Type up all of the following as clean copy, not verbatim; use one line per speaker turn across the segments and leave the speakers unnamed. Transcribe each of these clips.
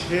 6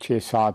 6-7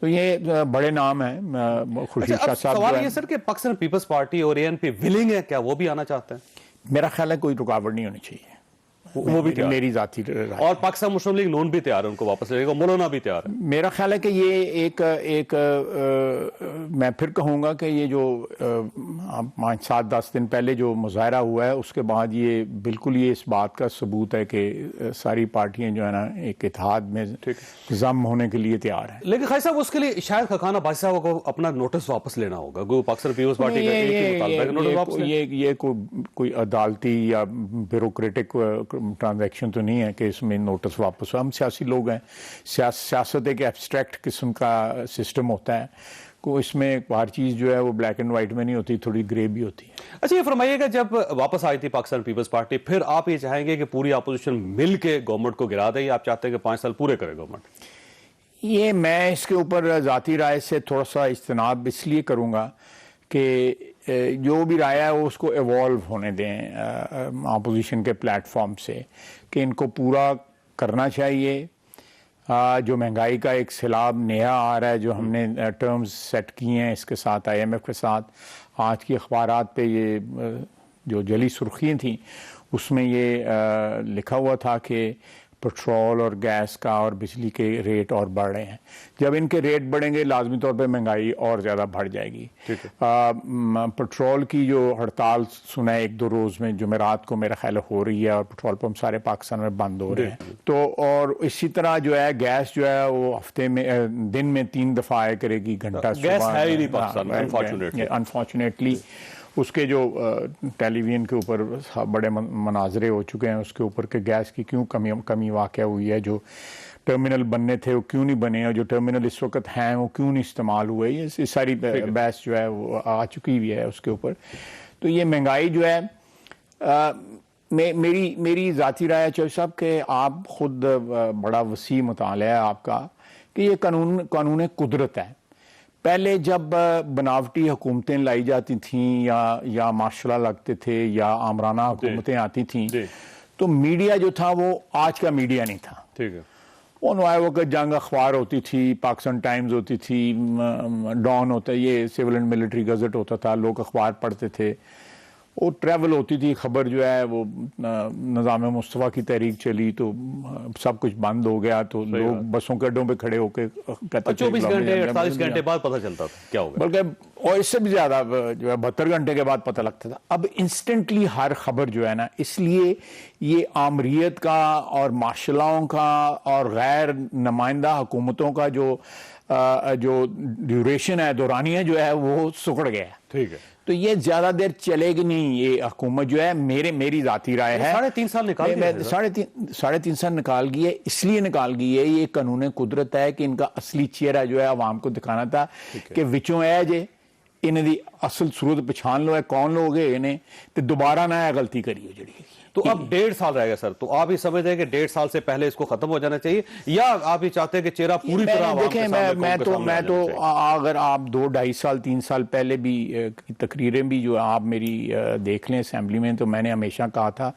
تو یہ بڑے نام ہیں. خورشید شاہ صاحب
سوال
جو
یہ
ہے،
سر کہ پاکستان پیپلز پارٹی اور ANP ولنگ ہے، کیا وہ بھی آنا چاہتے ہیں؟
میرا خیال ہے کوئی رکاوٹ نہیں ہونی چاہیے.
وہ بھی تیار
میری ذاتی رائے.
اور پاکستان مسلم لیگ نون بھی تیار ہے ان کو واپس لینے کو، مولانا بھی تیار ہے.
میرا خیال ہے کہ یہ ایک میں پھر کہوں گا کہ یہ جو 5-7-10 دن پہلے جو مظاہرہ ہوا ہے اس کے بعد یہ بالکل یہ اس بات کا ثبوت ہے کہ ساری پارٹیاں جو ہے نا ایک اتحاد میں ضم ہونے کے لیے تیار ہیں.
لیکن خیر صاحب اس کے لیے شاید خاکانہ بادشاہ صاحب کو اپنا نوٹس واپس لینا ہوگا. گو پاکستان پیپلز پارٹی کا ایک ہی مطالبہ ہے کہ نوٹس واپس لیں.
یہ کوئی عدالتی یا بیوروکریٹک ٹرانزیکشن تو نہیں ہے کہ اس میں نوٹس واپس. ہم سیاسی لوگ ہیں. سیاست ایک ایبسٹریکٹ قسم کا سسٹم ہوتا ہے کو اس میں ہر چیز جو ہے وہ بلیک اینڈ وائٹ میں نہیں ہوتی، تھوڑی گرے بھی ہوتی ہے.
اچھا یہ فرمائیے گا جب واپس آئی تھی پاکستان پیپلز پارٹی، پھر آپ یہ چاہیں گے کہ پوری اپوزیشن مل کے گورنمنٹ کو گرا دے، یا آپ چاہتے ہیں کہ 5 سال پورے کرے گورنمنٹ؟
یہ میں اس کے اوپر ذاتی رائے سے تھوڑا سا اجتناب اس لیے کروں گا کہ جو بھی رائے ہے وہ اس کو ایوالو ہونے دیں اپوزیشن کے پلیٹ فارم سے، کہ ان کو پورا کرنا چاہیے. جو مہنگائی کا ایک سیلاب نیا آ رہا ہے، جو ہم نے ٹرمز سیٹ کیے ہیں اس کے ساتھ IMF کے ساتھ، آج کی اخبارات پہ یہ جو جلی سرخیاں تھیں اس میں یہ لکھا ہوا تھا کہ پٹرول اور گیس کا اور بجلی کے ریٹ اور بڑھ رہے ہیں. جب ان کے ریٹ بڑھیں گے لازمی طور پہ مہنگائی اور زیادہ بڑھ جائے گی. پٹرول کی جو ہڑتال سنا ہے 1-2 روز میں جمعرات کو میرا خیال ہو رہی ہے، اور پٹرول پمپ سارے پاکستان میں بند ہو رہے ہیں. تو اور اسی طرح جو ہے گیس جو ہے وہ ہفتے میں دن میں 3 دفعہ آیا کرے گی، گھنٹہ
گیس ہے ہی نہیں پاکستان میں
انفارچونیٹلی. اس کے جو ٹیلی ویژن کے اوپر بڑے مناظرے ہو چکے ہیں اس کے اوپر کہ گیس کی کیوں کمی واقع ہوئی ہے، جو ٹرمینل بننے تھے وہ کیوں نہیں بنے، اور جو ٹرمینل اس وقت ہیں وہ کیوں نہیں استعمال ہوئے. یہ ساری بحث جو ہے وہ آ چکی ہوئی ہے اس کے اوپر. تو یہ مہنگائی جو ہے میری ذاتی رائے ہے چوہدری صاحب کہ آپ خود بڑا وسیع مطالعہ ہے آپ کا، کہ یہ قانون قدرت ہے. پہلے جب بناوٹی حکومتیں لائی جاتی تھیں یا مارشل لا لگتے تھے یا آمرانہ حکومتیں آتی تھیں تو میڈیا جو تھا وہ آج کا میڈیا نہیں تھا.
ٹھیک ہے.
وہ نوائے وقت جنگ اخبار ہوتی تھی، پاکستان ٹائمز ہوتی تھی، ڈان ہوتا ہے، یہ سول اینڈ ملٹری گزٹ ہوتا تھا، لوگ اخبار پڑھتے تھے. وہ ٹریول ہوتی تھی خبر جو ہے وہ نظام مصطفیٰ کی تحریک چلی تو سب کچھ بند ہو گیا، تو لوگ بسوں کے اڈوں پہ کھڑے ہو کے کہتے
24 گھنٹے 48 گھنٹے بعد پتہ چلتا تھا کیا ہوگا،
بلکہ اور اس سے بھی زیادہ جو ہے 72 گھنٹے کے بعد پتہ لگتا تھا. اب انسٹنٹلی ہر خبر جو ہے نا، اس لیے یہ آمریت کا اور مارشلاؤں کا اور غیر نمائندہ حکومتوں کا جو ڈیوریشن ہے، دورانیہ جو ہے وہ سکڑ گیا ہے.
ٹھیک ہے.
تو یہ زیادہ دیر چلے گی نہیں یہ حکومت جو ہے. میری ذاتی رائے ہے
3.5 سال نکال گئی ہے.
3.5 سال نکال گئی ہے. اس لیے نکال گئی ہے، یہ قانون قدرت ہے کہ ان کا اصلی چہرہ جو ہے عوام کو دکھانا تھا کہ وچوں ہے جے انہیں دی اصل صورت پچھان لو ہے کون لوگ ہیں انہیں، تو دوبارہ نہ ہے غلطی کری ہو جڑی.
تو اب 1.5 سال رہ گیا سر، تو آپ یہ سمجھتے ہیں کہ 1.5 سال سے پہلے اس کو ختم ہو جانا چاہیے، یا آپ یہ چاہتے ہیں کہ چہرہ پوری طرح عوام کے سامنے
میں تو اگر آپ 2-2.5 سال 3 سال پہلے بھی تقریریں بھی جو آپ میری دیکھ لیں اسمبلی میں، تو میں نے ہمیشہ کہا تھا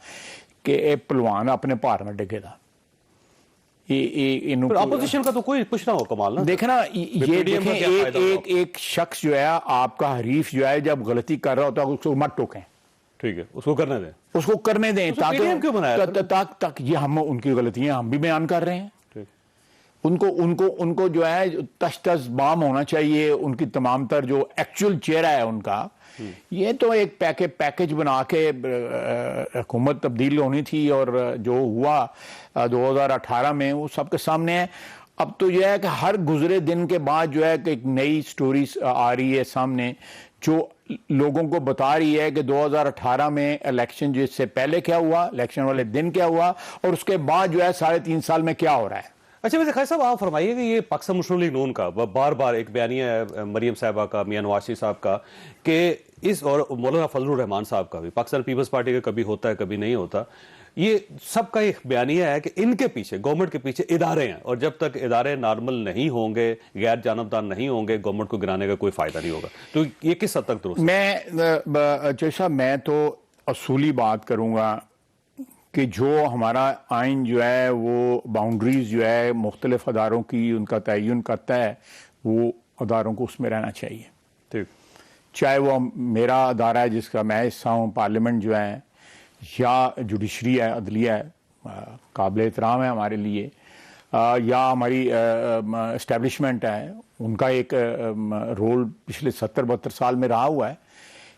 کہ اے پلوان اپنے پار میں ڈگے دا.
اپوزیشن کا تو کوئی کچھ نہ ہو کمال نا.
دیکھنا یہ دیکھیں ایک شخص جو ہے آپ کا حریف جو ہے جب غلطی کر رہا ہوتا ہے اس کو مت ٹوکیں.
ٹھیک ہے، اس کو کرنے دیں،
اس کو کرنے دیں
تاکہ
یہ ہم ان کی غلطیاں ہم بھی بیان کر رہے ہیں. ان کو جو ہے تش بام ہونا چاہیے ان کی تمام تر جو ایکچوئل چہرہ ہے ان کا. یہ تو ایک پیکج بنا کے حکومت تبدیل ہونی تھی، اور جو ہوا 2018 میں وہ سب کے سامنے ہے. اب تو یہ ہے کہ ہر گزرے دن کے بعد جو ہے کہ ایک نئی سٹوری آ رہی ہے سامنے جو لوگوں کو بتا رہی ہے کہ 2018 میں الیکشن جس سے پہلے کیا ہوا، الیکشن والے دن کیا ہوا، اور اس کے بعد جو ہے 3.5 سال میں کیا ہو رہا ہے.
اچھا ویسے خیر صاحب آپ فرمائیے کہ یہ پاکستان مسلم لیگ نون کا بار بار ایک بیانیہ ہے مریم صاحبہ کا، میاں نواز شریف صاحب کا، کہ اس اور مولانا فضل الرحمان صاحب کا بھی، پاکستان پیپلز پارٹی کا کبھی ہوتا ہے کبھی نہیں ہوتا، یہ سب کا ایک بیانیہ ہے کہ ان کے پیچھے گورنمنٹ کے پیچھے ادارے ہیں، اور جب تک ادارے نارمل نہیں ہوں گے، غیر جانبدار نہیں ہوں گے، گورنمنٹ کو گرانے کا کوئی فائدہ نہیں ہوگا. تو یہ کس حد تک درست ہے؟
جیسا میں تو اصولی بات کروں گا کہ جو ہمارا آئین جو ہے وہ باؤنڈریز جو ہے مختلف اداروں کی ان کا تعین کرتا ہے، وہ اداروں کو اس میں رہنا چاہیے،
ٹھیک،
چاہے وہ میرا ادارہ ہے جس کا میں حصہ ہوں، پارلیمنٹ جو ہے، یا جوڈیشری ہے، عدلیہ ہے، قابل احترام ہے ہمارے لیے، یا ہماری اسٹیبلشمنٹ ہے، ان کا ایک رول پچھلے 70-72 سال میں رہا ہوا ہے،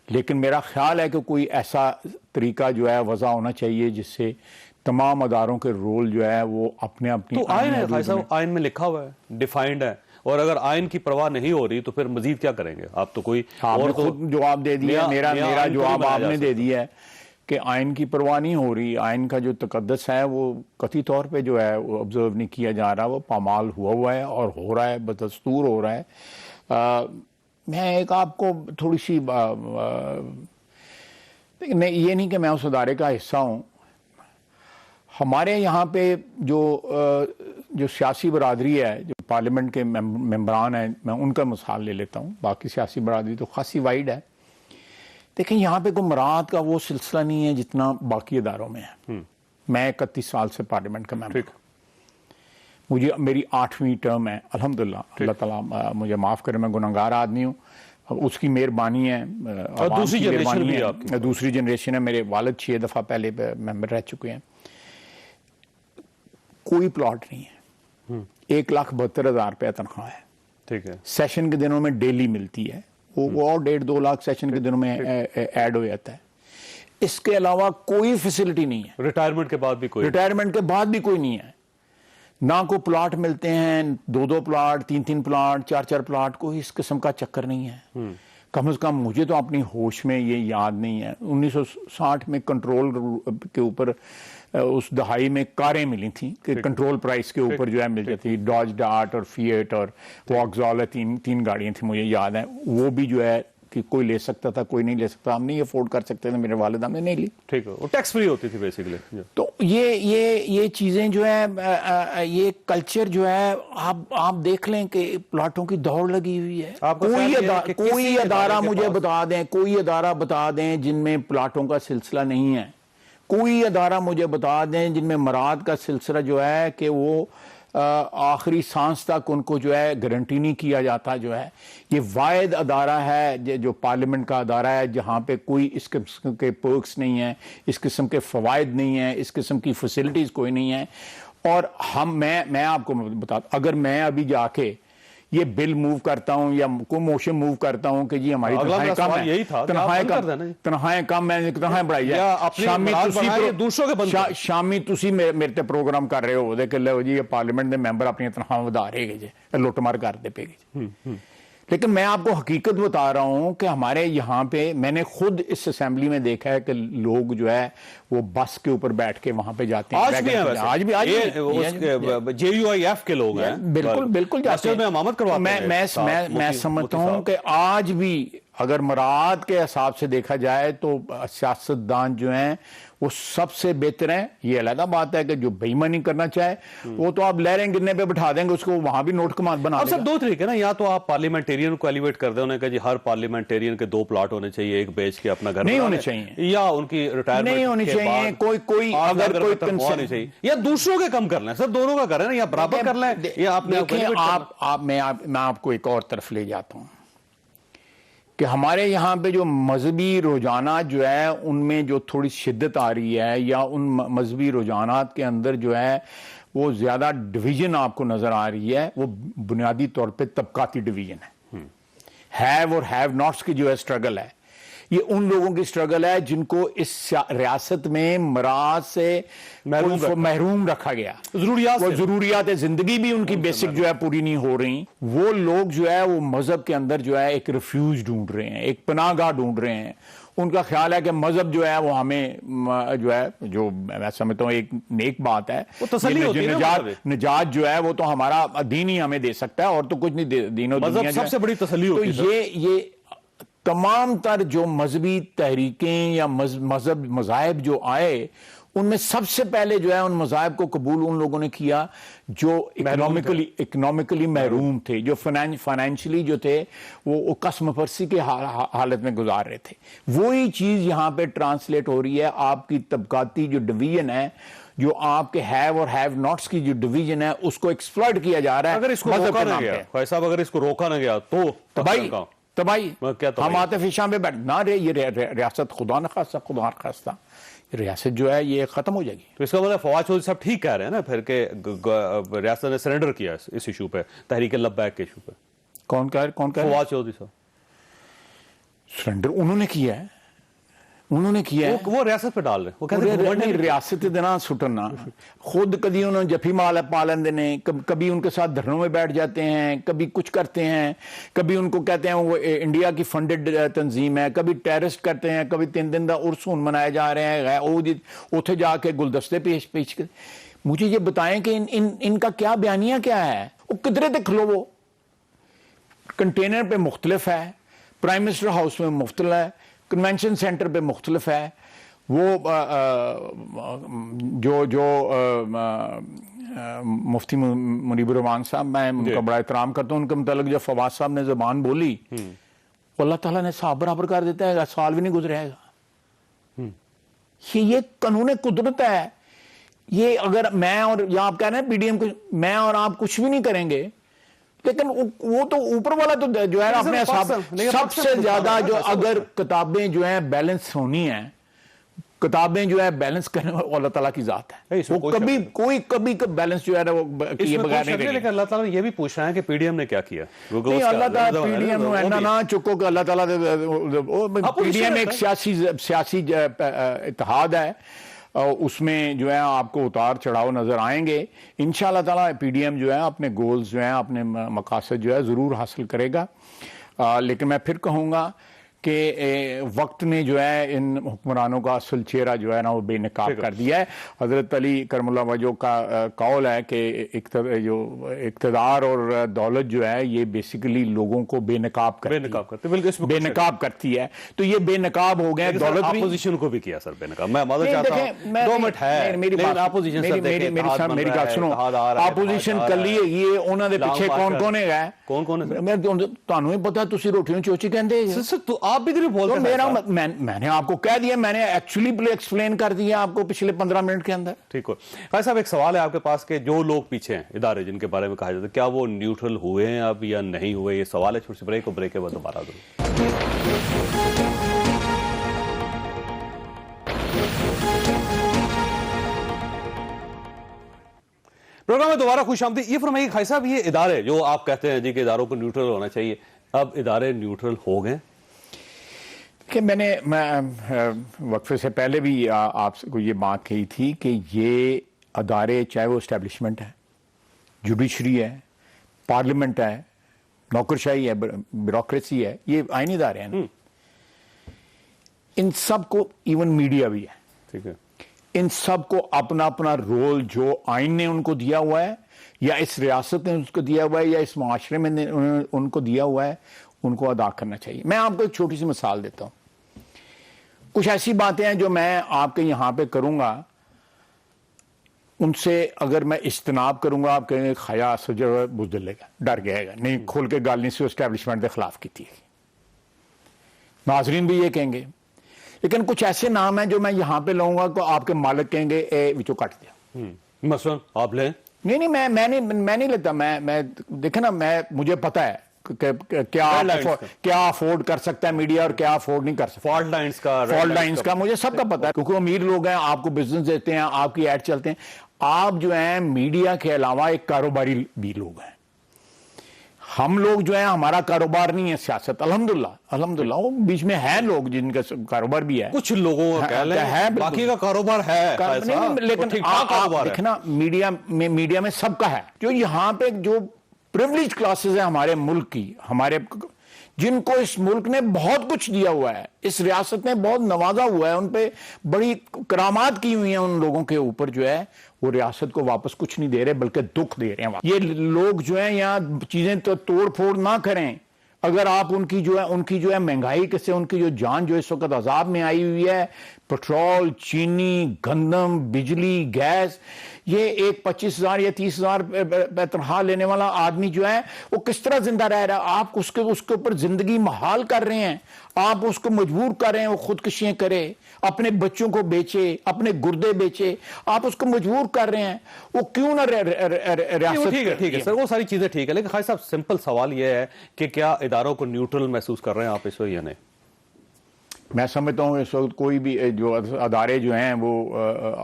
لیکن میرا خیال ہے کہ کوئی ایسا طریقہ جو ہے وضع ہونا چاہیے جس سے تمام اداروں کے رول جو ہے وہ اپنے اپنی
تو آئین ہے خالد صاحب، آئین میں لکھا ہوا ہے، ڈیفائنڈ ہے، اور اگر آئین کی پرواہ نہیں ہو رہی تو پھر مزید کیا کریں گے آپ؟ تو کوئی
اور خود جواب دے دیا، میرا جواب آپ نے دے دیا ہے کہ آئین کی پرواہ نہیں ہو رہی، آئین کا جو تقدس ہے وہ قطعی طور پہ جو ہے وہ آبزرو نہیں کیا جا رہا، وہ پامال ہوا ہے اور ہو رہا ہے، بدستور ہو رہا ہے۔ میں ایک آپ کو تھوڑی سی یہ نہیں کہ میں اس ادارے کا حصہ ہوں، ہمارے یہاں پہ جو سیاسی برادری ہے، جو پارلیمنٹ کے ممبران ہیں، میں ان کا مثال لے لیتا ہوں، باقی سیاسی برادری تو خاصی وائڈ ہے۔ دیکھیں یہاں پہ کوئی مراعات کا وہ سلسلہ نہیں ہے جتنا باقی اداروں میں ہے۔ میں 31 سال سے پارلیمنٹ کا ممبر ہوں، مجھے میری 8ویں ٹرم ہے، الحمدللہ، اللہ تعالیٰ مجھے معاف کرے، میں گناہگار آدمی ہوں، اس کی مہربانی ہے،
اور دوسری جنریشن بھی آپ کی،
دوسری جنریشن ہے، میرے والد 6 دفعہ پہلے ممبر رہ چکے ہیں۔ کوئی پلاٹ نہیں ہے، 1,72,000 روپے تنخواہ ہے،
ٹھیک ہے،
سیشن کے دنوں میں ڈیلی ملتی ہے، وہ اور 1.5-2 لاکھ سیشن کے دنوں میں ایڈ ہو جاتا ہے۔ اس کے علاوہ کوئی فیسلٹی نہیں ہے،
ریٹائرمنٹ کے بعد بھی کوئی،
ریٹائرمنٹ کے بعد بھی کوئی نہیں ہے، نہ کوئی پلاٹ ملتے ہیں، 2 پلاٹ، 3 پلاٹ، 4 پلاٹ، کوئی اس قسم کا چکر نہیں ہے۔ کم از کم مجھے تو اپنی ہوش میں یہ یاد نہیں ہے، 1960 میں کنٹرول کے اوپر اس دہائی میں کاریں ملی تھیں کہ کنٹرول پرائس کے اوپر جو ہے مل جاتی تھی، ڈاج ڈارٹ اور فیٹ اور واکزال، 3 گاڑیاں تھیں مجھے یاد ہیں، وہ بھی جو ہے کہ کوئی لے سکتا تھا، کوئی نہیں لے سکتا، ہم نہیں افورڈ کر سکتے تھے، میرے والد ہم نے نہیں لی،
ٹھیک ہے، وہ ٹیکس فری ہوتی تھی بیسیکلی۔
تو یہ چیزیں جو ہے، یہ کلچر جو ہے، آپ دیکھ لیں کہ پلاٹوں کی دوڑ لگی ہوئی ہے۔ کوئی ادارہ مجھے بتا دیں، کوئی ادارہ بتا دیں جن میں پلاٹوں کا سلسلہ نہیں ہے، کوئی ادارہ مجھے بتا دیں جن میں مراد کا سلسلہ جو ہے کہ وہ آخری سانس تک ان کو جو ہے گارنٹی نہیں کیا جاتا، جو ہے یہ واحد ادارہ ہے جو پارلیمنٹ کا ادارہ ہے جہاں پہ کوئی اس قسم کے پرکس نہیں ہیں، اس قسم کے فوائد نہیں ہیں، اس قسم کی فیسلٹیز کوئی نہیں ہیں۔ اور میں آپ کو بتاتا، اگر میں ابھی جا کے یہ بل موو کرتا ہوں یا کوئی موشن موو کرتا ہوں کہ جی ہماری تنخواہیں کم ہیں، تنخواہیں بڑھائی جائے، شامی تسی میرے تے پروگرام کر رہے ہو دے کہ لو جی یہ پارلیمنٹ دے ممبر اپنی تنخواہ ودا رہے گے جی، لوٹ مار کر دے پے گی جی۔ لیکن میں آپ کو حقیقت بتا رہا ہوں کہ ہمارے یہاں پہ میں نے خود اس اسمبلی میں دیکھا ہے کہ لوگ جو ہے وہ بس کے اوپر بیٹھ کے وہاں پہ جاتے ہیں، آج بھی
JUIF کے لوگ ہیں،
بالکل جاتے ہیں۔ میں سمجھتا ہوں کہ آج بھی اگر مراد کے حساب سے دیکھا جائے تو سیاستدان جو ہیں وہ سب سے بہتر ہیں۔ یہ علیحدہ بات ہے کہ جو بے ایمانی کرنا چاہے وہ تو آپ لہریں گرنے پہ بٹھا دیں گے اس کو، وہاں بھی نوٹ کمانڈ بنا دیں گے۔
سب 2 طریقے نا، یا تو آپ پارلیمنٹیرین کو ایلیویٹ کر دیں، انہیں کہ جی ہر پارلیمنٹیرین کے 2 پلاٹ ہونے چاہیے، ایک بیچ کے اپنا گھر
نہیں ہونے چاہیے،
یا ان کی ریٹائرمنٹ
نہیں ہونی چاہیے، کوئی اگر کوئی
کنسرن چاہیے، یا دوسروں کے کم کر لیں، سب دونوں کا کریں نا، یا برابر کر لیں، یا آپ نے
میں آپ کو ایک اور طرف لے جاتا ہوں کہ ہمارے یہاں پہ جو مذہبی رجحانات جو ہے ان میں جو تھوڑی شدت آ رہی ہے، یا ان مذہبی رجحانات کے اندر جو ہے وہ زیادہ ڈویژن آپ کو نظر آ رہی ہے، وہ بنیادی طور پہ طبقاتی ڈویژن ہے، ہیو اور ہیو ناٹس کی جو ہے سٹرگل ہے۔ یہ ان لوگوں کی سٹرگل ہے جن کو اس ریاست میں مراد سے محروم رکھا گیا، ضروریات زندگی بھی ان کی بیسک جو ہے پوری نہیں ہو رہی۔ وہ لوگ جو ہے وہ مذہب کے اندر جو ہے ایک ریفیوج ڈھونڈ رہے ہیں، ایک پناہ گاہ ڈھونڈ رہے ہیں۔ ان کا خیال ہے کہ مذہب جو ہے وہ ہمیں جو ہے، جو میں سمجھتا ہوں ایک نیک بات ہے، نجات جو ہے وہ تو ہمارا دین ہی ہمیں دے سکتا ہے، اور تو کچھ نہیں، دین و دنیا
سب سے بڑی تسلی ہوتی ہے۔
یہ تمام تر جو مذہبی تحریکیں یا مذاہب جو آئے ان میں سب سے پہلے جو ہے ان مذاہب کو قبول ان لوگوں نے کیا جو اکنامکلی محروم تھے، جو فائنینشلی جو تھے وہ قسم پرسی کے حالت میں گزار رہے تھے۔ وہی چیز یہاں پہ ٹرانسلیٹ ہو رہی ہے، آپ کی طبقاتی جو ڈویژن ہے جو آپ کے ہیو اور ہیو ناٹس کی جو ڈویژن ہے اس کو ایکسپلائٹ کیا جا رہا ہے
اگر اس کو
مذہب
روکا
کے
نہ
نام
گیا
پہ۔
خواجہ صاحب، اگر اس کو روکا نہ گیا تو
تباہی
کیا تباہی؟
ہم آتے فیشاں پہ بیٹھ نہ رہے، یہ ریاست خدا نہ خواستہ ریاست جو ہے یہ ختم ہو جائے گی۔
تو اس کا مطلب فواد چودھری صاحب ٹھیک کہہ رہے ہیں نا پھر کہ ریاست نے سرنڈر کیا اس ایشو پہ، تحریک لبیک کے ایشو پہ؟
کون کہہ رہے؟
فواد چودھری صاحب
سرنڈر انہوں نے کیا ہے،
وہ ریاست پہ ڈال رہے ہیں، وہ کہتے ہیں
نہیں ریاست دینا سٹنا خود کبھی انہوں نے جفی مال پالن دینے، کبھی ان کے ساتھ دھرنوں میں بیٹھ جاتے ہیں، کبھی کچھ کرتے ہیں، کبھی ان کو کہتے ہیں وہ انڈیا کی فنڈڈ تنظیم ہے، کبھی ٹیررسٹ کرتے ہیں، کبھی 3 دن دا عرس منائے جا رہے ہیں، اوتھے جا کے گلدستے پیش کر۔ مجھے یہ بتائیں کہ ان کا کیا بیانیہ کیا ہے؟ وہ کدھرے تک کھلو، وہ کنٹینر پہ مختلف ہے، پرائم منسٹر ہاؤس میں مختلف ہے، کنونشن سینٹر پہ مختلف ہے، وہ جو مفتی منیب الرحمان صاحب، میں ان کا بڑا احترام کرتا ہوں، ان کے متعلق جب فواد صاحب نے زبان بولی وہ اللہ تعالیٰ نے صاحب برابر کر دیتا ہے، سال بھی نہیں گزرے گا۔ یہ قانون قدرت ہے۔ یہ اگر میں اور یا آپ کہہ رہے ہیں پی ڈی ایم کو، میں اور آپ کچھ بھی نہیں کریں گے، لیکن وہ تو اوپر والا تو جو ہے نا اپنے سب سے زیادہ جو اگر کتابیں جو ہیں بیلنس ہونی ہیں، کتابیں جو ہے بیلنس کرنے والا اللہ تعالیٰ کی ذات ہے، وہ کبھی بیلنس جو ہے نا وہ کیے بغیر نہیں رہے گی۔
لیکن اللہ تعالیٰ یہ بھی پوچھ رہے ہیں کہ پی ڈی ایم نے کیا کیا؟
نہیں اللہ تعالیٰ پی ڈی ایم اینا نہ چکو کہ اللہ تعالیٰ پی ڈی ایم ایک سیاسی اتحاد ہے، اس میں جو ہے آپ کو اتار چڑھاؤ نظر آئیں گے۔ انشاءاللہ تعالیٰ پی ڈی ایم جو ہے اپنے گولز جو ہیں، اپنے مقاصد جو ہے ضرور حاصل کرے گا، لیکن میں پھر کہوں گا کہ وقت نے جو ہے ان حکمرانوں کا اصل چہرہ جو ہے نا وہ بے نقاب کر دیا ہے۔ حضرت علی کرم اللہ وجہ کا قول ہے کہ جو اقتدار اور دولت جو ہے یہ بیسیکلی لوگوں کو بے نقاب کرتی ہے، تو یہ بے نقاب ہو گئے۔ دولت بھی
اپوزیشن کو بھی کیا سر بے نقاب۔ میں معذرت چاہتا ہوں 2 منٹ ہے،
میری بات سنو، اپوزیشن کر لیے یہ انہوں نے پیچھے کون ہے گئے،
کون ہے؟
میں تانوں ہی پتا تسی روٹیوں چوچی کہندے
تو آپ بھی نہیں بولتے۔
میں نے آپ کو کہہ دیا، میں نے ایکچولی ایکسپلین کر دیا آپ کو پچھلے 15 منٹ کے اندر۔
ٹھیک ہو بھائی صاحب، ایک سوال ہے آپ کے پاس کہ جو لوگ پیچھے ہیں ادارے جن کے بارے میں کہا جاتا ہے، کیا وہ نیوٹرل ہوئے ہیں اب یا نہیں ہوئے؟ یہ سوال ہے۔ چھوٹی سی بریک، بریک کے بعد دوبارہ پروگرام میں دوبارہ خوش آمدید۔ یہ فرمائیے خائی صاحب، یہ ادارے جو آپ کہتے ہیں جی کہ اداروں کو نیوٹرل ہونا چاہیے، اب ادارے نیوٹرل ہو گئے؟
کہ میں وقفے سے پہلے بھی آپ کو یہ بات کہی تھی کہ یہ ادارے چاہے وہ اسٹیبلشمنٹ ہے، جوڈیشری ہے، پارلیمنٹ ہے، نوکرشاہی ہے، بیوروکریسی ہے، یہ آئینی ادارے ہیں نا، ان سب کو، ایون میڈیا بھی ہے،
ٹھیک ہے،
ان سب کو اپنا اپنا رول جو آئین نے ان کو دیا ہوا ہے یا اس ریاست نے ان کو دیا ہوا ہے یا اس معاشرے میں ان کو دیا ہوا ہے، ان کو ادا کرنا چاہیے۔ میں آپ کو ایک چھوٹی سی مثال دیتا ہوں۔ کچھ ایسی باتیں ہیں جو میں آپ کے یہاں پہ کروں گا، ان سے اگر میں اجتناب کروں گا، آپ کہیں گے خیا سجر بزدل لے گا، ڈر گئے گا، نہیں کھول کے گل نہیں سے اسٹیبلشمنٹ کے خلاف کی تھی، ناظرین بھی یہ کہیں گے۔ لیکن کچھ ایسے نام ہیں جو میں یہاں پہ لوں گا تو آپ کے مالک کہیں گے اے وچوں کٹ دیا۔
مثلا آپ لیں؟
نہیں میں نہیں لیتا، میں دیکھیں نا، مجھے پتا ہے کیا افورڈ کر سکتا ہے میڈیا اور کیا افورڈ نہیں کر سکتا۔ فالٹ لائنز کا مجھے سب کا پتا ہے، کیونکہ امیر لوگ ہیں، آپ کو بزنس دیتے ہیں، آپ کی ایڈ چلتے ہیں۔ آپ جو ہیں میڈیا کے علاوہ ایک کاروباری بھی لوگ ہیں، ہم لوگ جو ہیں ہمارا کاروبار نہیں ہے سیاست، الحمدللہ وہ بیچ میں ہیں لوگ جن کا کاروبار بھی ہے،
کچھ لوگوں کا باقی کا کاروبار ہے،
لیکن دیکھنا میڈیا میں سب کا ہے۔ جو یہاں پہ جو پریویلیج کلاسز ہیں ہمارے ملک کی، جن کو اس ملک نے بہت کچھ دیا ہوا ہے، اس ریاست نے بہت نوازا ہوا ہے، ان پہ بڑی کرامات کی ہوئی ہیں، ان لوگوں کے اوپر جو ہے وہ ریاست کو واپس کچھ نہیں دے رہے بلکہ دکھ دے رہے ہیں۔ یہ لوگ جو ہیں یہاں چیزیں تو توڑ پھوڑ نہ کریں، اگر آپ ان کی جو ہے مہنگائی سے ان کی جو جان جو اس وقت عذاب میں آئی ہوئی ہے، پٹرول، چینی، گندم، بجلی، گیس، یہ ایک 25,000 یا 30,000 تنخواہ لینے والا آدمی جو ہے وہ کس طرح زندہ رہ رہا ہے؟ آپ اس کے اوپر زندگی محال کر رہے ہیں، آپ اس کو مجبور کر رہے ہیں وہ خودکشیاں کرے، اپنے بچوں کو بیچے، اپنے گردے بیچے، آپ اس کو مجبور کر رہے ہیں، وہ کیوں نہ ریاست؟
ٹھیک ہے سر، وہ ساری چیزیں ٹھیک ہے، لیکن خالد صاحب سمپل سوال یہ ہے کہ کیا اداروں کو نیوٹرل محسوس کر رہے ہیں آپ اس وقت یا نہیں؟
میں سمجھتا ہوں اس وقت کوئی بھی جو ادارے جو ہیں وہ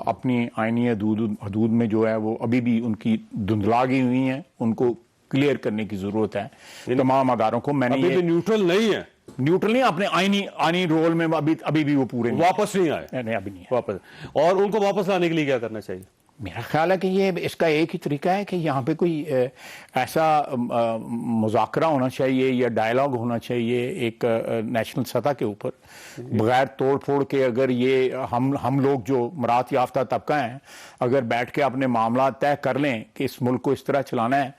اپنی آئینی حدود میں جو ہے وہ ابھی بھی ان کی دھندلا گئی ہوئی ہیں، ان کو کلیئر کرنے کی ضرورت ہے تمام اداروں کو۔ میں نے
ابھی بھی نیوٹرل نہیں ہے،
نیوٹرل نہیں، اپنے آئینی رول میں ابھی بھی وہ پورے
واپس نہیں آئے،
نہیں ابھی نہیں ہے۔
واپس، اور ان کو واپس لانے کے لیے کیا کرنا چاہیے؟
میرا خیال ہے کہ یہ اس کا ایک ہی طریقہ ہے کہ یہاں پہ کوئی ایسا مذاکرہ ہونا چاہیے یا ڈائلاگ ہونا چاہیے ایک نیشنل سطح کے اوپر، بغیر توڑ پھوڑ کے۔ اگر یہ ہم لوگ جو مراد یافتہ طبقہ ہیں اگر بیٹھ کے اپنے معاملات طے کر لیں کہ اس ملک کو اس طرح چلانا ہے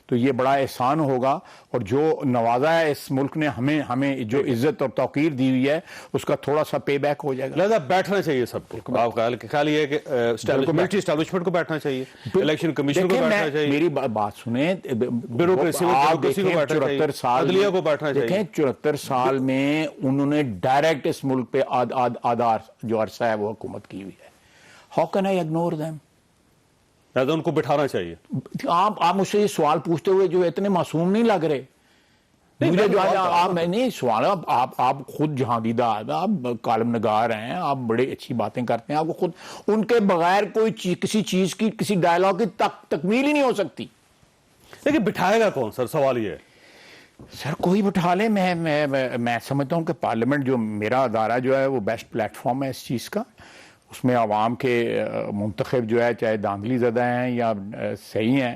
تو یہ بڑا احسان ہوگا، اور جو نوازا ہے اس ملک نے ہمیں جو عزت اور توقیر دی ہوئی ہے اس کا تھوڑا سا پے بیک ہو جائے گا۔
لہذا بیٹھنا چاہیے سب کو، آپ کا خیال یہ ہے کہ ملٹری اسٹیبلشمنٹ کو بیٹھنا چاہیے، الیکشن کمیشن کو بیٹھنا چاہیے،
میری بات سنیں،
بیوروکریسی کو بیٹھنا چاہیے، عدلیہ کو بیٹھنا چاہیے۔
دیکھیں 74 سال میں انہوں نے ڈائریکٹ اس ملک پہ آدھا جو عرصہ ہے وہ حکومت کی ہوئی ہے۔ How can I ignore them?
لہذا ان کو بٹھانا چاہیے۔
آپ مجھ سے یہ سوال پوچھتے ہوئے جو اتنے معصوم نہیں لگ رہے مجھے، جو آپ نہیں سوال، آپ خود جہاں دیدہ، آپ کالم نگار ہیں، آپ بڑے اچھی باتیں کرتے ہیں، آپ کو خود ان کے بغیر کوئی کسی چیز کی، کسی ڈائلاگ کی تکمیل ہی نہیں ہو سکتی۔
لیکن بٹھائے گا کون سر؟ سوال یہ ہے
سر کوئی بٹھا لے۔ میں سمجھتا ہوں کہ پارلیمنٹ جو میرا ادارہ جو ہے وہ بیسٹ پلیٹ فارم ہے اس چیز کا، اس میں عوام کے منتخب جو ہے چاہے دھاندلی زدہ ہیں یا صحیح ہیں،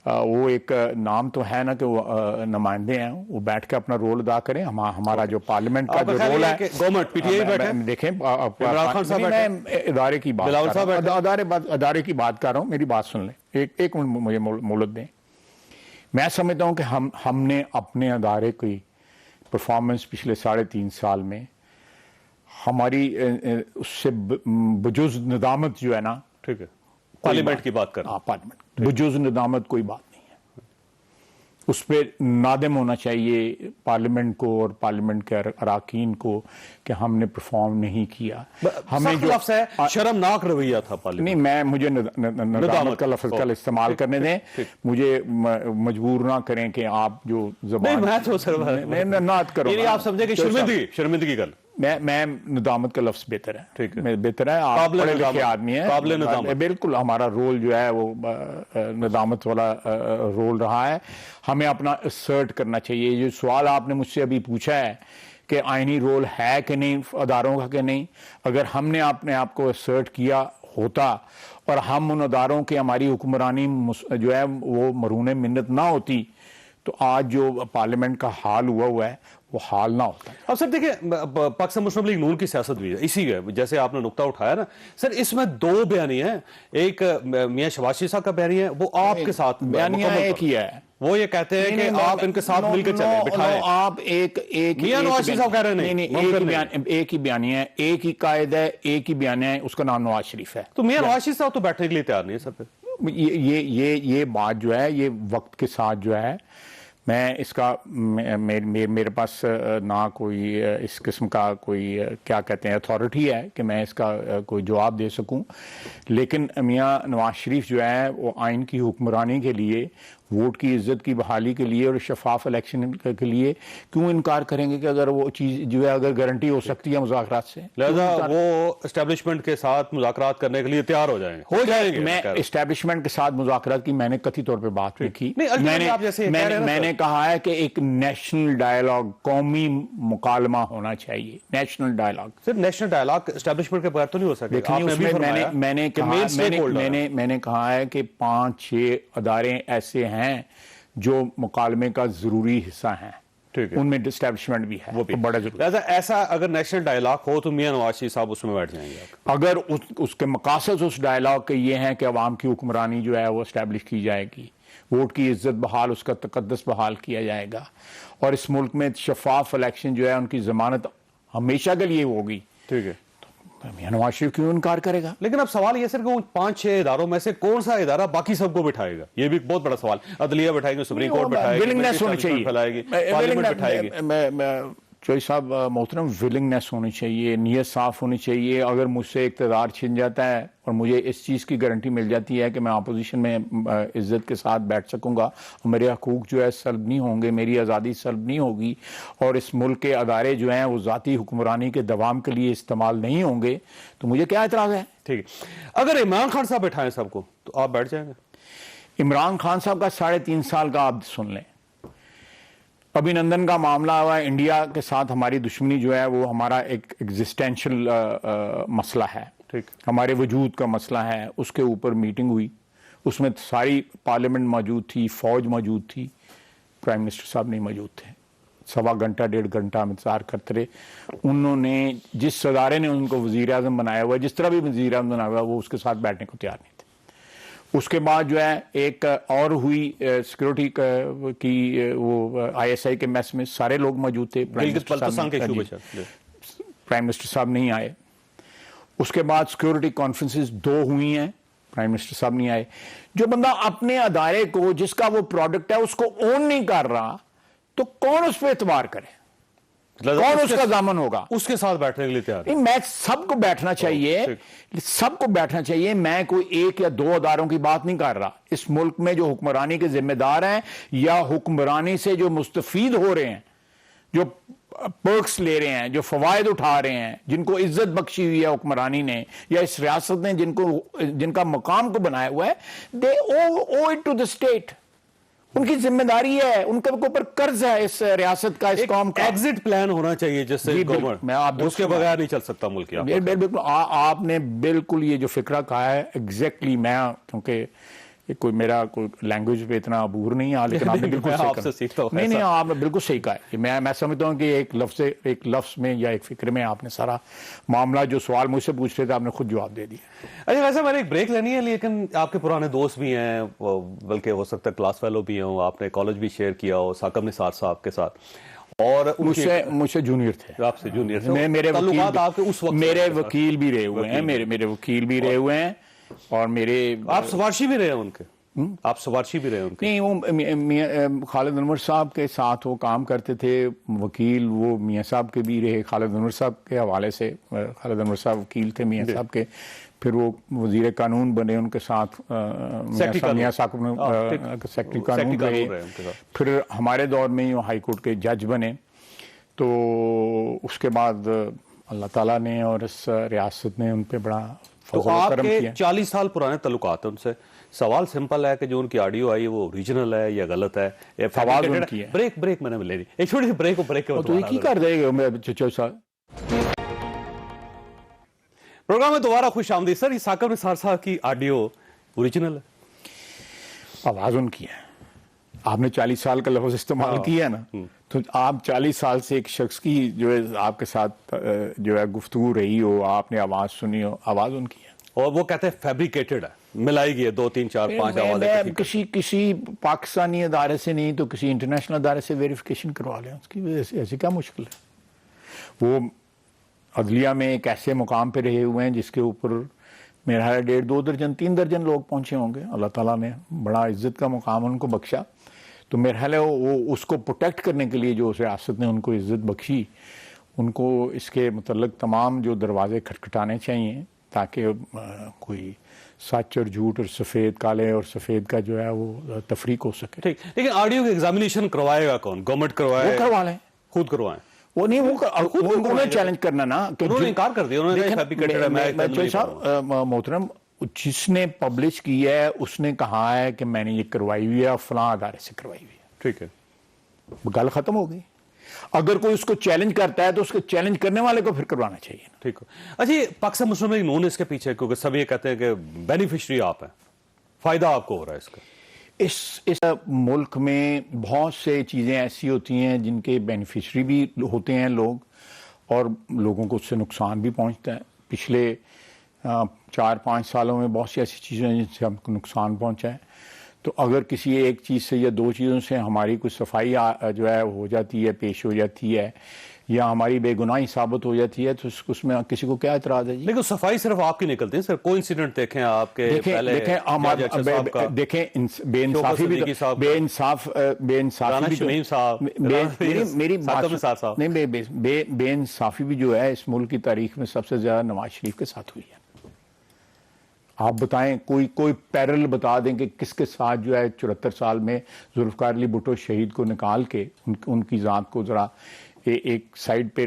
وہ ایک نام تو ہے نا کہ وہ نمائندے ہیں، وہ بیٹھ کے اپنا رول ادا کریں۔ ہمارا جو پارلیمنٹ کا جو رول ہے،
گورنمنٹ پی ٹی آئی بیٹھے،
دیکھیں
میں
ادارے کی بات کر رہا ہوں، میری بات سن لیں، ایک منٹ مجھے مہلت دیں۔ میں سمجھتا ہوں کہ ہم نے اپنے ادارے کی پرفارمنس پچھلے 3.5 سال میں ہماری اس سے بجز ندامت جو ہے نا،
ٹھیک ہے، پارلیمنٹ کی بات کر رہا ہوں،
پارلیمنٹ بجز ندامت کوئی بات نہیں ہے، اس پہ نادم ہونا چاہیے پارلیمنٹ کو اور پارلیمنٹ کے اراکین کو کہ ہم نے پرفارم نہیں کیا۔ ہمیں جو
لفظ ہے شرمناک رویہ تھا پارلیمنٹ،
نہیں، مجھے ندامت کا لفظ کا استعمال کرنے دیں، مجھے مجبور نہ کریں کہ آپ جو زبان نہ کرو،
آپ سمجھے کہ شرمندگی کر،
میں ندامت کا لفظ بہتر ہے،
ٹھیک ہے،
بہتر ہے، آپ پڑھے لکھے آدمی ہیں،
قابل ندامت،
بالکل ہمارا رول جو ہے وہ ندامت والا رول رہا ہے۔ ہمیں اپنا اسرٹ کرنا چاہیے۔ یہ سوال آپ نے مجھ سے ابھی پوچھا ہے کہ آئینی رول ہے کہ نہیں اداروں کا کہ نہیں، اگر ہم نے اپنے آپ کو اسرٹ کیا ہوتا اور ہم ان اداروں کے ہماری حکمرانی جو ہے وہ مرہون منت نہ ہوتی تو آج جو پارلیمنٹ کا حال ہوا ہے وہ حال نہ ہوتا ہے۔
اب سر دیکھیں، پاکستان مسلم لیگ نون کی سیاست بھی ہے، اسی ہے، جیسے آپ نے نقطہ اٹھایا نا سر، اس میں 2 بیانیے ہیں، ایک میاں شہباز شریف صاحب کا بیانیہ ہے، وہ آپ کے ساتھ
بیانیہ ایک ہی ہے،
وہ یہ کہتے ہیں کہ آپ ان کے ساتھ مل کے چلیں، بٹھائیں۔
آپ ایک
میاں نواز شریف صاحب کہہ رہے ہیں نہیں،
ایک ہی بیانیہ ہے، ایک ہی قائد ہے، ایک ہی بیانیہ ہے، اس کا نام نواز شریف ہے۔
تو میاں نواز شریف صاحب تو بیٹھنے کے لیے تیار نہیں ہے سر پہ۔
یہ بات جو ہے یہ وقت کے ساتھ جو ہے، میں اس کا میرے پاس نہ کوئی اس قسم کا کوئی کیا کہتے ہیں اتھارٹی ہے کہ میں اس کا کوئی جواب دے سکوں، لیکن میاں نواز شریف جو ہے وہ آئین کی حکمرانی کے لیے، ووٹ کی عزت کی بحالی کے لیے اور شفاف الیکشن کے لیے کیوں انکار کریں گے کہ اگر وہ چیز جو ہے اگر گارنٹی ہو سکتی ہے مذاکرات سے،
لہذا وہ اسٹیبلشمنٹ کے ساتھ مذاکرات کرنے کے لیے تیار ہو جائیں گے۔
میں اسٹیبلشمنٹ کے ساتھ مذاکرات کی میں نے قطعی طور پہ بات کی، میں نے کہا ہے کہ ایک نیشنل ڈائلاگ، قومی مکالمہ ہونا چاہیے، نیشنل ڈائلاگ۔
صرف نیشنل ڈائلاگ اسٹیبلشمنٹ کے بغیر تو نہیں ہو سکتا۔
میں نے کہا ہے کہ 5-6 ادارے ایسے ہیں جو مکالمے کا ضروری حصہ ہیں، ان میں اسٹیبلشمنٹ بھی ہے، وہ بڑا ضروری۔
لہذا ایسا اگر نیشنل ڈائلاگ ہو تو میاں نواز شریف صاحب اس میں بیٹھ جائیں گے؟
اگر اس کے مقاصد اس ڈائلاگ کے یہ ہیں کہ عوام کی حکمرانی جو ہے وہ اسٹیبلش کی جائے گی، ووٹ کی عزت بحال، اس کا تقدس بحال کیا جائے گا، اور اس ملک میں شفاف الیکشن جو ہے ان کی ضمانت ہمیشہ کے لیے ہوگی،
ٹھیک ہے،
نواز شریف کیوں انکار کرے گا؟
لیکن اب سوال یہ سر کہ وہ 5-6 اداروں میں سے کون سا ادارہ باقی سب کو بٹھائے گا؟ یہ بھی ایک بہت بڑا سوال. عدلیہ بٹھائے گی, سپریم کورٹ بٹھائے گی,
ولنگنیس ہونی چاہیے,
پھیلائے گی, پارلیمنٹ بٹھائے گی.
چوئی صاحب محترم, ولنگنیس ہونی چاہیے, نیت صاف ہونی چاہیے. اگر مجھ سے اقتدار چھن جاتا ہے اور مجھے اس چیز کی گارنٹی مل جاتی ہے کہ میں اپوزیشن میں عزت کے ساتھ بیٹھ سکوں گا اور میرے حقوق جو ہے سلب نہیں ہوں گے, میری آزادی سلب نہیں ہوگی, اور اس ملک کے ادارے جو ہیں وہ ذاتی حکمرانی کے دوام کے لیے استعمال نہیں ہوں گے, تو مجھے کیا اعتراض ہے؟
ٹھیک ہے. اگر عمران خان صاحب بٹھائیں سب کو تو آپ بیٹھ جائیں گے؟
عمران خان صاحب کا 3.5 سال کا آپ سن لیں. ابھی نندن کا معاملہ ہوا, انڈیا کے ساتھ ہماری دشمنی جو ہے وہ ہمارا ایک ایگزسٹینشل مسئلہ ہے,
ٹھیک, ہمارے
ہمارے وجود کا مسئلہ ہے. اس کے اوپر میٹنگ ہوئی, اس میں ساری پارلیمنٹ موجود تھی, فوج موجود تھی, پرائم منسٹر صاحب نہیں موجود تھے. 1.25 گھنٹہ 1.5 گھنٹہ ہم انتظار کرتے رہے. انہوں نے جس ادارے نے ان کو وزیر اعظم بنایا ہوا ہے, جس طرح بھی وزیر اعظم بنایا ہوا ہے, وہ اس کے ساتھ بیٹھنے کو تیار نہیں تھے. اس کے بعد جو ہے ایک اور ہوئی سیکورٹی کی, وہ ISI کے میس میں سارے لوگ موجود تھے. پرائم منسٹر صاحب نہیں آئے. اس کے بعد سیکورٹی کانفرنسز 2 ہوئی ہیں, پرائم منسٹر صاحب نہیں آئے. جو بندہ اپنے ادارے کو, جس کا وہ پروڈکٹ ہے, اس کو اون نہیں کر رہا, تو کون اس پہ اعتبار کرے؟ کون اس کا ضامن ہوگا؟
اس کے ساتھ بیٹھنے کے لیے تیار ہے.
میں سب کو بیٹھنا چاہیے, سب کو بیٹھنا چاہیے. میں کوئی 1 یا 2 اداروں کی بات نہیں کر رہا. اس ملک میں جو حکمرانی کے ذمہ دار ہیں یا حکمرانی سے جو مستفید ہو رہے ہیں, جو پرکس لے رہے ہیں, جو فوائد اٹھا رہے ہیں, جن کو عزت بخشی ہوئی ہے حکمرانی نے یا اس ریاست نے, جن کا مقام کو بنایا ہوا ہے, they owe it to the state. ان کی ذمہ داری ہے, ان کے اوپر قرض ہے اس ریاست کا, اس قوم کا.
ایگزٹ پلان ہونا چاہیے جس سے گورنمنٹ, اس کے بغیر نہیں چل سکتا ملک.
بالکل آپ نے بالکل یہ جو فکرہ کہا ہے ایگزیکٹلی. میں کیونکہ کوئی میرا کوئی لینگویج پہ اتنا عبور نہیں ہے, لیکن آپ نے بالکل نہیں, آپ نے بالکل صحیح کہا ہے. میں سمجھتا ہوں کہ ایک لفظ میں یا ایک فکر میں آپ نے سارا معاملہ, جو سوال مجھ سے پوچھ رہے تھے, آپ نے خود جواب دے دیا.
اچھا, ویسے میں نے ایک بریک لینی ہے, لیکن آپ کے پرانے دوست بھی ہیں, بلکہ ہو سکتا ہے کلاس فیلو بھی ہوں, آپ نے کالج بھی شیئر کیا ہو ثاقب نثار صاحب کے ساتھ, اور
مجھ سے جونیئر تھے.
آپ سے جونیئر تھے.
میرے وکیل بھی رہے ہوئے ہیں, میرے وکیل بھی رہے ہوئے ہیں, اور میرے
آپ سفارشی بھی رہے ہیں ان کے, آپ سفارشی بھی رہے ان کے؟
نہیں, وہ خالد انور صاحب کے ساتھ وہ کام کرتے تھے. وکیل وہ میاں صاحب کے بھی رہے, خالد انور صاحب کے حوالے سے. خالد انور صاحب وکیل تھے میاں صاحب کے, پھر وہ وزیر قانون بنے, ان کے ساتھ میاں صاحب سیکرٹری قانون رہے, پھر ہمارے دور میں ہی ہائی کورٹ کے جج بنے. تو اس کے بعد اللہ تعالیٰ نے اور اس ریاست نے ان پہ بڑا
فضل و کرم کیا. 40 سال پرانے تعلقات ہیں ان سے. سوال سمپل ہے کہ جو ان کی آڈیو آئی وہ اوریجنل ہے یا غلط ہے,
آواز ان کی ہے.
بریک میں نے لے لی, ایک چھوٹی سی بریک
تو یہ کی کر دے گا چچو صاحب.
پروگرام میں دوبارہ خوش آمدید. سر, یہ ثاقب نثار صاحب کی آڈیو اوریجنل ہے؟
آواز ان کی ہے. آپ نے 40 سال کا لفظ استعمال کیا ہے نا, تو آپ 40 سال سے ایک شخص کی جو ہے آپ کے ساتھ جو ہے گفتگو رہی ہو, آپ نے آواز سنی ہو, آواز ان کی ہے.
اور وہ کہتے ہیں فیبریکیٹڈ ہے, ملائی گئی ہے 2 3 4 5 آوازیں.
کسی پاکستانی ادارے سے نہیں تو کسی انٹرنیشنل ادارے سے ویریفیکیشن کروا لیں, اس کی وجہ سے ایسی کیا مشکل ہے. وہ عدلیہ میں ایک ایسے مقام پہ رہے ہوئے ہیں جس کے اوپر میرا 1.5 2 درجن 3 درجن لوگ پہنچے ہوں گے. اللہ تعالیٰ نے بڑا عزت کا مقام ان کو بخشا, تو میرا خیال ہے وہ اس کو پروٹیکٹ کرنے کے لیے جو ریاست نے ان کو عزت بخشی, ان کو اس کے متعلق تمام جو دروازے کھٹکھٹانے چاہیے تاکہ کوئی سچ اور جھوٹ اور سفید, کالے اور سفید کا جو ہے وہ تفریق ہو سکے.
ٹھیک, لیکن آڈیو کی ایگزامینیشن کروائے گا کون؟ گورنمنٹ کروائے؟
وہ کروا لیں,
خود کروائیں.
وہ نہیں, وہ انہیں چیلنج کرنا نا,
انہوں نے انکار کر دیا.
محترم, جس نے پبلش کی ہے اس نے کہا ہے کہ میں نے یہ کروائی ہوئی ہے, فلاں ادارے سے کروائی ہوئی ہے.
ٹھیک ہے,
گل ختم ہو گئی. اگر کوئی اس کو چیلنج کرتا ہے تو اس کو چیلنج کرنے والے کو پھر کروانا چاہیے.
ٹھیک ہے. اچھا, پاکستان مسلم لیگ نون اس کے پیچھے, کیونکہ سب یہ کہتے ہیں کہ بینیفیشری آپ ہیں, فائدہ آپ کو ہو رہا ہے اس کا.
اس ملک میں بہت سے چیزیں ایسی ہوتی ہیں جن کے بینیفیشری بھی ہوتے ہیں لوگ, اور لوگوں کو اس سے نقصان بھی پہنچتا ہے. پچھلے 4-5 سالوں میں بہت سی ایسی چیزیں ہیں جن سے ہم کو نقصان پہنچا ہے. تو اگر کسی ایک چیز سے یا 2 چیزوں سے ہماری کوئی صفائی جو ہے ہو جاتی ہے, پیش ہو جاتی ہے, یا ہماری بے گناہی ثابت ہو جاتی ہے تو اس میں کسی کو کیا اعتراض ہے جی؟
لیکن صفائی صرف آپ کی نکلتی ہے سر، کوئی انسیڈنٹ دیکھیں آپ کے پہلے
دیکھیں بے انصافی بھی بے انصافی بھی جو ہے اس ملک کی تاریخ میں سب سے زیادہ نواز شریف کے ساتھ ہوئی ہے. آپ بتائیں کوئی پیرل بتا دیں کہ کس کے ساتھ جو ہے 74 سال میں ذوالفقار علی بھٹو شہید کو نکال کے ان کی ذات کو ذرا ایک سائڈ پہ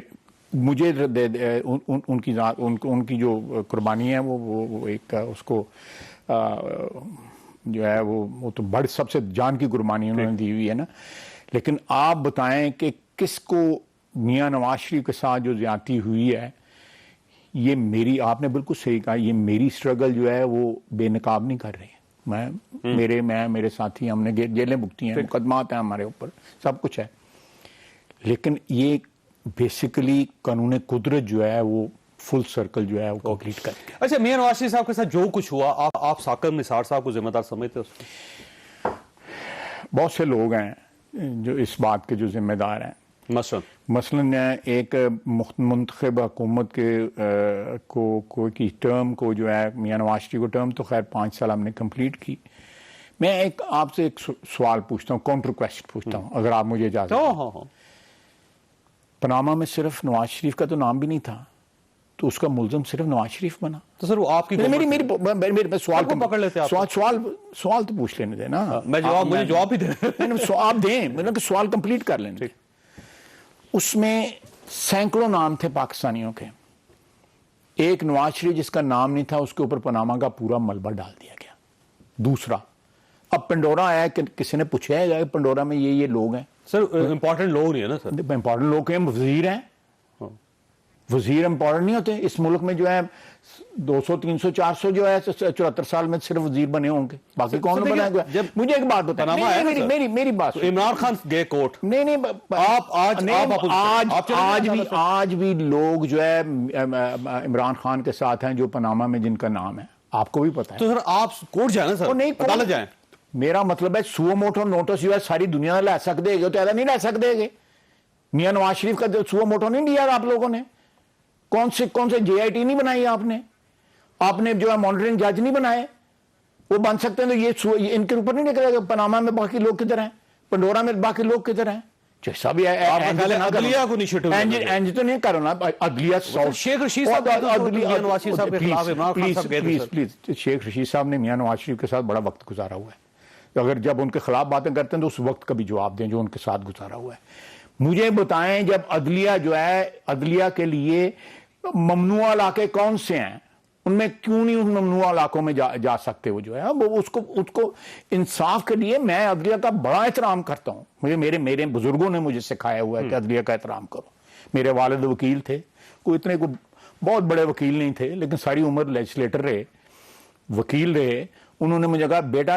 مجھے ان کی ذات ان کی جو قربانی ہے وہ ایک اس کو جو ہے وہ تو بڑھ سب سے جان کی قربانی انہوں نے دی ہوئی ہے نا. لیکن آپ بتائیں کہ کس کو میاں نواز شریف کے ساتھ جو زیادتی ہوئی ہے، یہ میری، آپ نے بالکل صحیح کہا، یہ میری سٹرگل جو ہے وہ بے نقاب نہیں کر رہی. میرے ساتھی ہم نے جیلیں بھگتی ہیں، مقدمات ہیں ہمارے اوپر، سب کچھ ہے، لیکن یہ بیسیکلی قانون قدرت جو ہے وہ فل سرکل جو ہے وہ کمپلیٹ کر گیا.
اچھا، میاں نواز شریف صاحب کے ساتھ جو کچھ ہوا، آپ ثاقب نثار صاحب کو ذمہ دار سمجھتے ہیں اس کو؟
بہت سے لوگ ہیں جو اس بات کے جو ذمہ دار ہیں. مثلاً ایک منتخب حکومت کی ٹرم کو جو ہے میاں نواز شریف کو ٹرم تو خیر 5 سال ہم نے کمپلیٹ کی. میں آپ سے ایک سوال پوچھتا ہوں، کاؤنٹر کویسچن پوچھتا ہوں اگر آپ مجھے اجازت دیں. پاناما میں صرف نواز شریف کا تو نام بھی نہیں تھا، تو اس کا ملزم صرف نواز شریف بنا
تو سر وہ آپ کی
میری سوال
پکڑ لیتے ہیں.
سوال تو پوچھ لینے دیں نا،
مجھے جواب بھی دیں.
آپ دیں، میں نے سوال کمپلیٹ کر لیں. اس میں سینکڑوں نام تھے پاکستانیوں کے، ایک نواز شریف جس کا نام نہیں تھا اس کے اوپر پاناما کا پورا ملبہ ڈال دیا گیا. دوسرا، اب پنڈورا آیا کہ کسی نے پوچھا ہے کہ پنڈورا میں یہ لوگ ہیں.
سر امپورٹنٹ لوگ نہیں ہے نا سر.
امپورٹنٹ لوگ ہیں، وزیر ہیں. وزیر امپورٹنٹ نہیں ہوتے اس ملک میں. جو ہے 200 300 400 جو ہے 74 سال میں صرف وزیر بنے ہوں گے، باقی کون بنا ہوا. مجھے ایک بات بتائیں، میری بات،
عمران خان گئے کوٹ.
نہیں آج بھی لوگ جو ہے عمران خان کے ساتھ ہیں جو پاناما میں جن کا نام ہے، آپ کو بھی پتا ہے.
تو سر آپ کوٹ جائیں نا سر، عدالت جائیں.
میرا مطلب ہے سو موٹو نوٹس جو ہے ساری دنیا لے سکتے گے، تو ایسا نہیں لے سکتے گے. میاں نواز شریف کا سو موٹو نہیں لیا آپ لوگوں نے. کون سے جے آئی ٹی نہیں بنائی آپ نے جو ہے مانیٹرنگ جج نہیں بنائے. وہ بن سکتے ہیں تو یہ ان کے اوپر نہیں نکلے گا. پاناما میں باقی لوگ کدھر ہیں؟ پنڈورا میں باقی لوگ کدھر ہیں؟ جیسا بھی
عدلیہ کو
تو نہیں کرنا. عدلیہ
شیخ رشید
شیخ رشید صاحب نے میاں نواز شریف کے ساتھ بڑا وقت گزارا ہوا ہے. اگر جب ان کے خلاف باتیں کرتے ہیں تو اس وقت کا بھی جواب دیں جو ان کے ساتھ گزارا ہوا ہے. مجھے بتائیں، جب عدلیہ جو ہے، عدلیہ کے لیے ممنوع علاقے کون سے ہیں؟ ان میں کیوں نہیں ان ممنوع علاقوں میں جا سکتے؟ وہ جو ہے اس کو انصاف کے لیے میں عدلیہ کا بڑا احترام کرتا ہوں. میرے بزرگوں نے مجھے سکھایا ہوا ہے کہ عدلیہ کا احترام کرو. میرے والد وکیل تھے، کوئی بہت بڑے وکیل نہیں تھے، لیکن ساری عمر لیجسلیٹر رہے، وکیل رہے. انہوں نے مجھے کہا بیٹا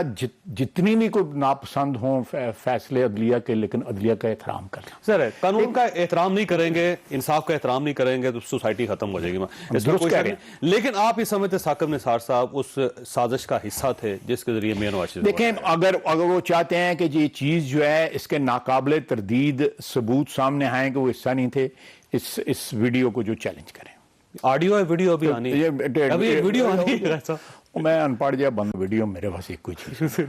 جتنی بھی کوئی ناپسند ہوں فیصلے عدلیہ کے، لیکن عدلیہ کا احترام کرنا.
سر قانون کا احترام نہیں کریں گے، انصاف کا احترام نہیں کریں گے تو سوسائٹی ختم ہو جائے گی. لیکن آپ یہ سمجھتے ثاقب نثار صاحب اس سازش کا حصہ تھے جس کے ذریعے میاں نواز شریف؟
دیکھیں، اگر وہ چاہتے ہیں کہ یہ چیز جو ہے اس کے ناقابل تردید ثبوت سامنے آئیں کہ وہ حصہ نہیں تھے، اس ویڈیو کو جو چیلنج کریں.
آڈیو ہے، ویڈیو ابھی آنی ہے، ابھی ویڈیو آنی ہے.
میں ان پڑھ جائے بند ویڈیو میرے پاس ایک کوئی چیز.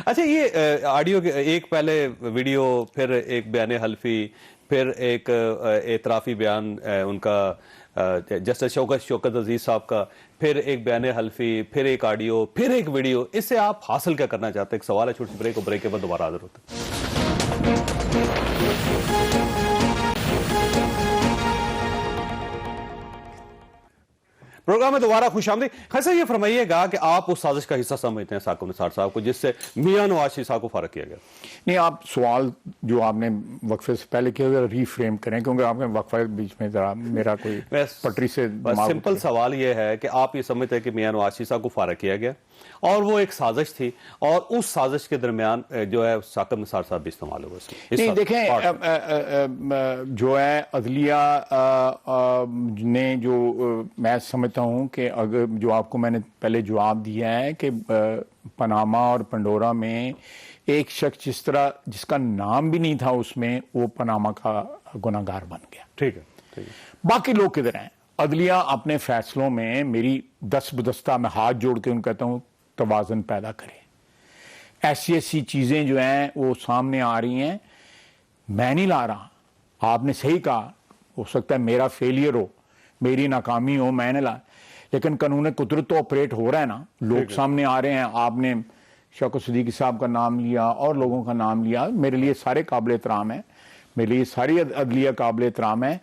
اچھا، یہ آڈیو ایک پہلے ویڈیو، پھر ایک بیان حلفی، پھر ایک اعترافی بیان ان کا جسٹس شوکت عزیز صاحب کا، پھر ایک بیان حلفی، پھر ایک آڈیو، پھر ایک ویڈیو. اس سے آپ حاصل کیا کرنا چاہتے ہیں؟ ایک سوال ہے، چھوٹی سی بریک، اور بریک کے بعد دوبارہ حاضر ہوتے ہیں. پروگرام میں دوبارہ خوش آمدید. خیسا یہ فرمائیے گا کہ آپ اس سازش کا حصہ سمجھتے ہیں ثاقب نثار صاحب کو جس سے میاں نواز شریف صاحب کو فارغ کیا گیا؟
نہیں، آپ سوال جو آپ نے وقفے سے پہلے کیا ری فریم کریں، کیونکہ آپ نے وقفے بیچ میں ذرا میرا کوئی پٹری سے
سمپل سوال یہ ہے کہ آپ یہ سمجھتے ہیں کہ میاں نواز شریف صاحب کو فارغ کیا گیا اور وہ ایک سازش تھی، اور اس سازش کے درمیان جو ہے ثاقب نثار صاحب بھی استعمال ہوا اس میں؟
نہیں، دیکھیں جو ہے عدلیہ نے جو میں سمجھتا سمجھتا ہوں کہ اگر جو آپ کو میں نے پہلے جواب دیا ہے کہ پاناما اور پنڈورا میں ایک شخص جس کا نام بھی نہیں تھا اس میں، وہ پاناما کا گناہگار بن گیا.
ٹھیک ہے.
باقی لوگ کدھر ہیں؟ عدلیہ اپنے فیصلوں میں میری دست بدستہ میں ہاتھ جوڑ کے ان کہتا ہوں توازن پیدا کرے. ایسی چیزیں جو ہیں وہ سامنے آ رہی ہیں، میں نہیں لا رہا. آپ نے صحیح کہا، ہو سکتا ہے میرا فیلئر ہو، میری ناکامی ہو، میں نے لا، لیکن قانون قدرت تو آپریٹ ہو رہا ہے نا. لوگ سامنے آ رہے ہیں. آپ نے شوکت صدیقی صاحب کا نام لیا اور لوگوں کا نام لیا. میرے لیے سارے قابل احترام ہیں، میرے لیے ساری عدلیہ قابل احترام ہے،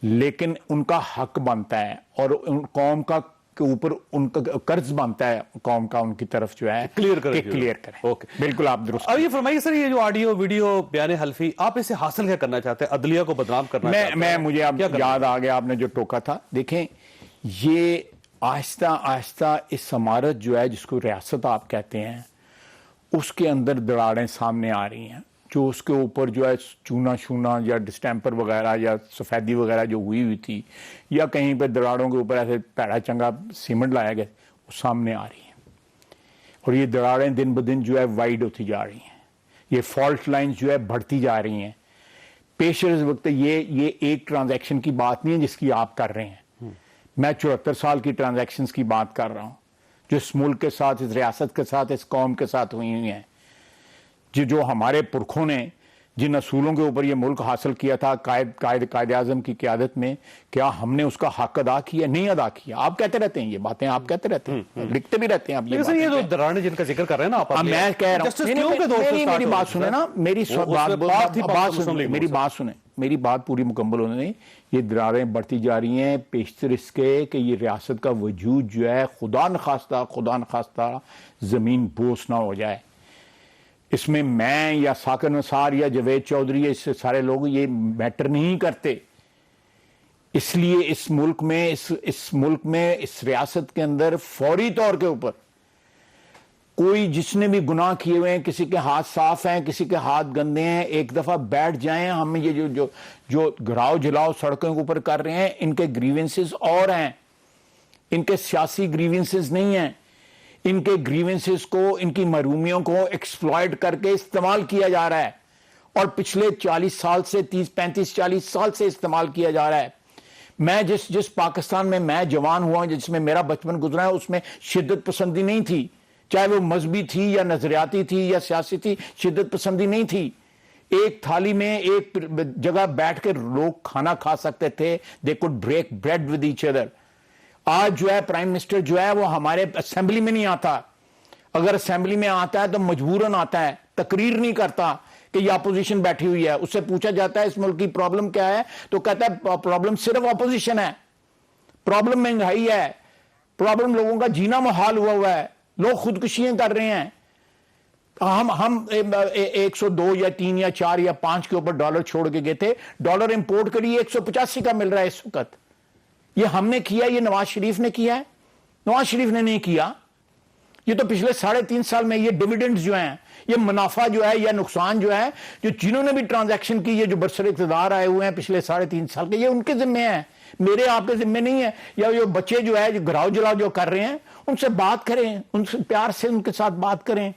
لیکن ان کا حق بنتا ہے اور قوم کا کے اوپر ان کا قرض بنتا ہے قوم کا ان کی طرف جو ہے
کلیئر
کریں.
اوکے،
بالکل آپ درست.
اب یہ فرمائیے سر، یہ جو آڈیو ویڈیو بیان حلفی، آپ اسے حاصل کیا کرنا چاہتے ہیں؟ عدلیہ کو بدنام کرنا چاہتے ہیں؟
مجھے اب یاد آ گیا آپ نے جو ٹوکا تھا. دیکھیں، یہ آہستہ آہستہ اس عمارت جو ہے جس کو ریاست آپ کہتے ہیں، اس کے اندر دراڑیں سامنے آ رہی ہیں، جو اس کے اوپر جو ہے چونا شونا یا ڈسٹیمپر وغیرہ یا سفیدی وغیرہ جو ہوئی تھی، یا کہیں پہ دراڑوں کے اوپر ایسے پیڑا چنگا سیمنٹ لایا گیا، وہ سامنے آ رہی ہیں. اور یہ دراڑیں دن بدن جو ہے وائڈ ہوتی جا رہی ہیں. یہ فالٹ لائنز جو ہے بڑھتی جا رہی ہیں. پیش از وقت یہ ایک ٹرانزیکشن کی بات نہیں ہے جس کی آپ کر رہے ہیں. میں 74 سال کی ٹرانزیکشنز کی بات کر رہا ہوں جو اس ملک کے ساتھ، اس ریاست کے ساتھ، اس قوم کے ساتھ ہوئی ہیں. جو ہمارے پرکھوں نے جن اصولوں کے اوپر یہ ملک حاصل کیا تھا قائد اعظم کی قیادت میں، کیا ہم نے اس کا حق ادا کیا؟ نہیں ادا کیا. آپ کہتے رہتے ہیں یہ باتیں، آپ کہتے رہتے ہیں، لکھتے بھی رہتے ہیں آپ.
یہ جو دراڑیں جن کا ذکر کر رہے ہیں نا آپ،
میں کہہ رہا ہوں، میری بات سنیں نا، میری بات سنیں، میری بات پوری مکمل ہونے دیں. یہ دراڑیں بڑھتی جا رہی ہیں پیشتر اس کے کہ یہ ریاست کا وجود جو ہے خدا نخواستہ زمین بوس نہ ہو جائے. اس میں یا ساکر نثار یا جاوید چودھری یا اس سے سارے لوگ یہ میٹر نہیں کرتے. اس لیے اس ملک میں اس ریاست کے اندر فوری طور کے اوپر کوئی جس نے بھی گناہ کیے ہوئے ہیں، کسی کے ہاتھ صاف ہیں، کسی کے ہاتھ گندے ہیں، ایک دفعہ بیٹھ جائیں. ہم یہ جو گراؤ جلاؤ سڑکوں کے اوپر کر رہے ہیں، ان کے گریونسز اور ہیں، ان کے سیاسی گریونسز نہیں ہیں. ان کے گریونسز کو، ان کی محرومیوں کو ایکسپلائٹ کر کے استعمال کیا جا رہا ہے، اور پچھلے 40 سال سے 35-40 سال سے استعمال کیا جا رہا ہے. میں جس پاکستان میں جوان ہوا ہوں، جس میں میرا بچپن گزرا ہے، اس میں شدت پسندی نہیں تھی، چاہے وہ مذہبی تھی یا نظریاتی تھی یا سیاسی تھی. شدت پسندی نہیں تھی. ایک تھالی میں ایک جگہ بیٹھ کے لوگ کھانا کھا سکتے تھے. they could break bread with each other. آج جو ہے پرائم منسٹر جو ہے وہ ہمارے اسمبلی میں نہیں آتا. اگر اسمبلی میں آتا ہے تو مجبوراً آتا ہے، تقریر نہیں کرتا کہ یہ اپوزیشن بیٹھی ہوئی ہے. اس سے پوچھا جاتا ہے اس ملک کی پرابلم کیا ہے، تو کہتا ہے پرابلم صرف اپوزیشن ہے، پرابلم مہنگائی ہے، پرابلم لوگوں کا جینا محال ہوا ہے، لوگ خودکشیاں کر رہے ہیں. ہم 102 یا 3 یا 4 یا 5 کے اوپر ڈالر چھوڑ کے گئے تھے. ڈالر امپورٹ کے لیے 185 کا مل رہا ہے اس وقت. یہ ہم نے کیا، یہ نواز شریف نے کیا ہے؟ نواز شریف نے نہیں کیا. یہ تو پچھلے 3.5 سال میں یہ ڈیویڈنڈز جو ہیں، یہ منافع جو ہے یا نقصان جو ہے، جو جنہوں نے بھی ٹرانزیکشن کی، یہ جو برسر اقتدار آئے ہوئے ہیں پچھلے 3.5 سال کے، یہ ان کے ذمہ ہیں، میرے آپ کے ذمہ نہیں ہے. یا جو بچے جو ہے جو گراؤ جلاؤ جو کر رہے ہیں، ان سے بات کریں، ان سے پیار سے ان کے ساتھ بات کریں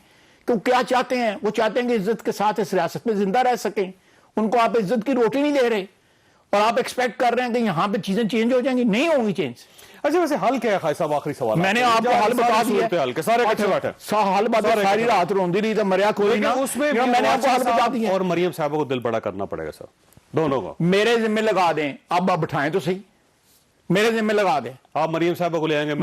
کہ وہ کیا چاہتے ہیں. وہ چاہتے ہیں کہ عزت کے ساتھ اس ریاست میں زندہ رہ سکیں. ان کو آپ عزت کی روٹی نہیں دے رہے، اور آپ ایکسپیکٹ کر رہے ہیں کہ یہاں پہ چیزیں چینج ہو جائیں گی. نہیں ہوں گی چینج.
اچھا، ویسے حل کیا ہے خالد صاحب؟ آخری سوال
میں نے آپ کو حل بتا دیا.
سارے اکٹھے بیٹھے
حل بتا، ساری رات روندی رہی تو مریا کوئی نہ.
اس میں
میں نے آپ کو حل بتا دیا.
اور مریم صاحبہ کو دل بڑا کرنا پڑے گا سر، دونوں کو.
میرے ذمہ لگا دیں، اب بٹھائیں تو صحیح، میرے ذمہ لگا دیں.
آپ مریم صاحبہ کو لے آئیں گے؟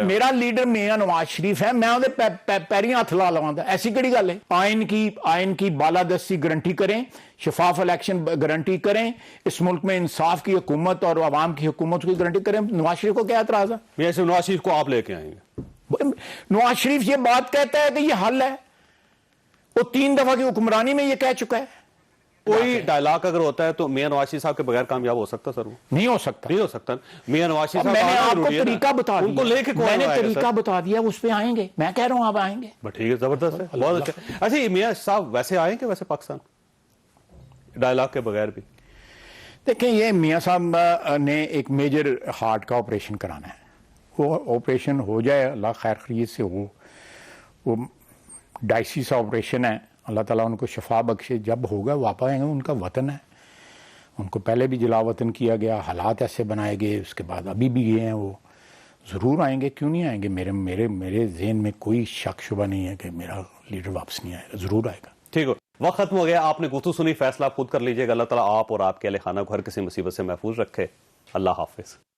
میرا لیڈر میاں نواز شریف ہے، میں انہیں پیریاں ہاتھ لا لواں گا. ایسی کیڑی گل ہے؟ آئین کی بالادستی گارنٹی کریں، شفاف الیکشن گارنٹی کریں، اس ملک میں انصاف کی حکومت اور عوام کی حکومت کی گارنٹی کریں. نواز شریف کو کیا اعتراض ہے؟
ویسے نواز شریف کو آپ لے کے آئیں گے؟
نواز شریف یہ بات کہتا ہے کہ یہ حل ہے. وہ 3 دفعہ کی حکمرانی میں یہ کہہ چکا ہے.
کوئی ڈائلاگ اگر ہوتا ہے تو میاں نواز شریف صاحب کے بغیر کامیاب ہو سکتا سر؟
نہیں ہو سکتا.
نہیں ہو سکتا. میاں نواز شریف صاحب
میں نے آپ کو طریقہ بتا دیا،
ان کو لے کے
میں نے طریقہ بتا دیا، اس پہ آئیں گے. میں کہہ رہا ہوں آپ آئیں گے.
ٹھیک ہے، زبردست ہے، بہت اچھا. اچھا، میاں صاحب ویسے آئیں گے ویسے پاکستان ڈائلاگ کے بغیر بھی؟
دیکھیں، یہ میاں صاحب نے ایک میجر ہارٹ کا آپریشن کرانا ہے. وہ آپریشن ہو جائے، اللہ خیر خیریت سے ہو، وہ ڈائسی سا آپریشن ہے، اللہ تعالیٰ ان کو شفا بخشے، جب ہوگا واپس آئیں گے، ان کا وطن ہے، ان کو پہلے بھی جلا وطن کیا گیا، حالات ایسے بنائے گئے، اس کے بعد ابھی بھی گئے ہیں، وہ ضرور آئیں گے، کیوں نہیں آئیں گے؟ میرے ذہن میں کوئی شک شبہ نہیں ہے کہ میرا لیڈر واپس نہیں آئے گا، ضرور آئے گا۔
ٹھیک ہو، وقت ختم ہو گیا، آپ نے گفتگو سنی، فیصلہ آپ خود کر لیجیے گا۔ اللہ تعالیٰ آپ اور آپ کے اہل خانہ کو ہر کسی مصیبت سے محفوظ رکھے۔ اللہ حافظ۔